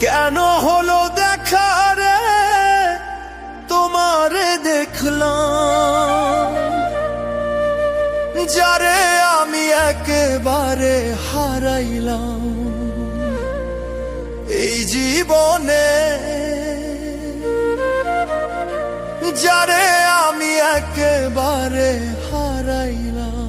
কেন হলো দেখা রে তোমারে দেখলাম, যারে আমি একেবারে হারাইলাম এই জীবনে, যারে আমি একেবারে হারাইলাম।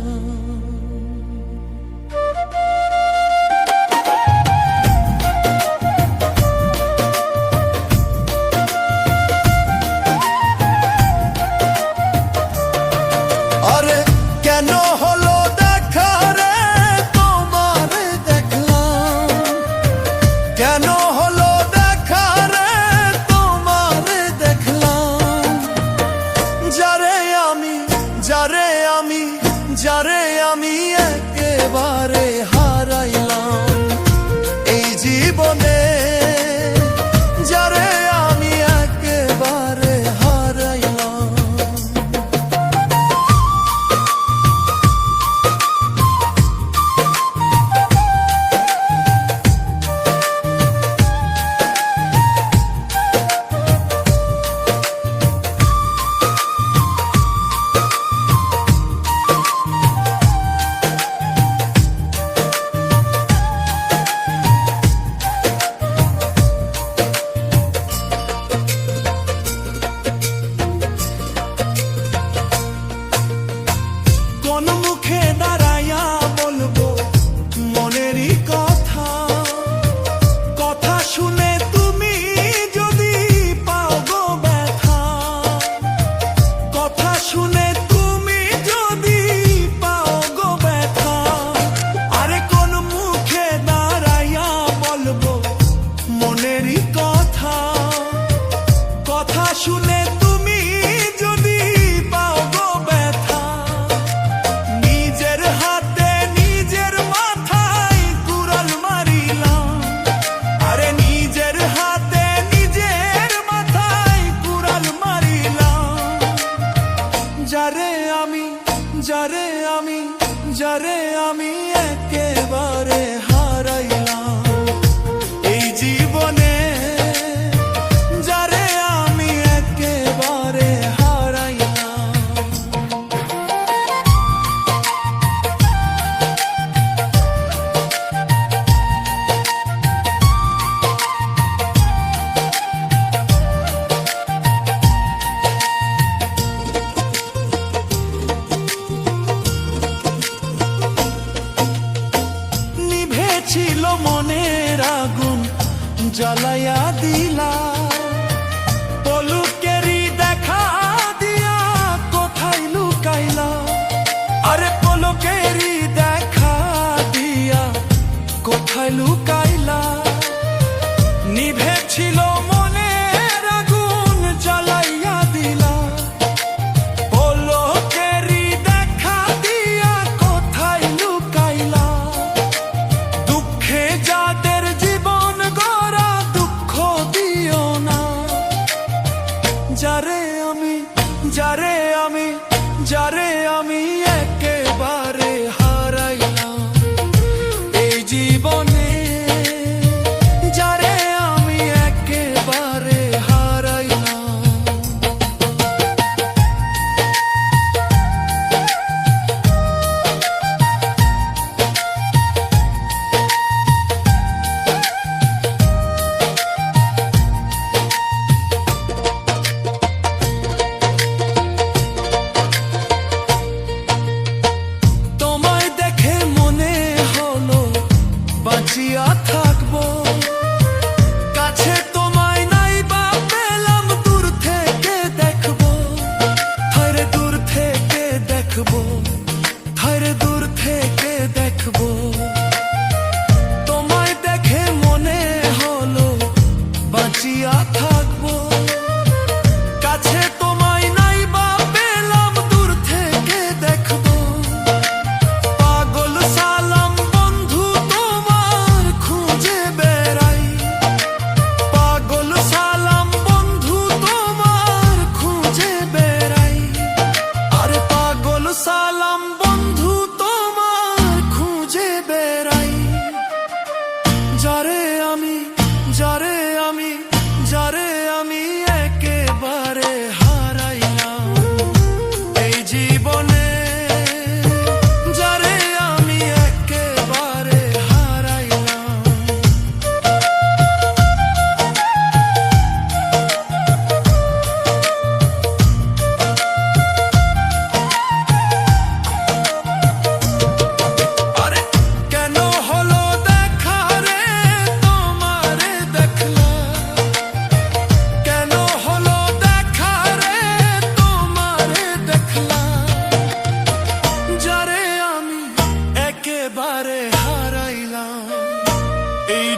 আরে কেন হলো দেখা রে তোমারে দেখলাম, কেন হলো দেখা রে তোমারে দেখলাম, যারে আমি একেবারে হারাইলাম এই জীবনে, যারে আমি একেবারে হারাইলাম। কোন মুখে দাঁড়াইয়া বলবো মনেরই কথা, কথা শুনে তুমি যদি পাও গো ব্যথা, কথা শুনে তুমি যদি পাও গো ব্যথা। আরে কোন মুখে দাঁড়াইয়া বলবো মনেরই কথা, কথা শুনে তুমি যদি পাও গো ব্যথা। নিজের হাতে নিজের মাথায় কুড়াল মারিলাম, আরে নিজের হাতে নিজের মাথায় কুড়াল মারিলাম, যারে আমি একেবারে হারাইলাম এই জীবনে, যারে আমি একেবারে হারাইলাম। নিভেছিল মনের আগুন জ্বালাইয়া দিলা, পলকেরই দেখা দিয়া কোথায় লুকাইলা, আরে পলকেরই দেখা দিয়া কোথায় লুকাইলা। নিভেছিল মনের আগুন জ্বালাইয়া দিলা, পলকেরই দেখা দিয়া কোথায় লুকাইলা। দুঃখে যাদের জীবন গড়া দুঃখ দিও না, যারে আমি একেবারে হারাইলাম এই জীবনে, যারে আমি একেবারে হারাইলাম। তোমায় দেখে মনে হলো বাঁচিয়া থাকবো, কাছে তোমায় নাই বা পেলাম দূর থেকে দেখবো, থাইরে দূর থেকে দেখবো, থাইরে দূর থেকে দেখবো। তোমায় দেখে মনে হলো বাঁচিয়া থাকবো, কাছে তোমায় নাই বা পেলাম দূর থেকে দেখবো। পাগল সালাম বন্ধু তোমার খুঁজে বেড়াই, পাগল সালাম বন্ধু তোমার খুঁজে বেড়াই, আরে পাগল সালাম বন্ধু তোমার খুঁজে বেড়াই, যারে এই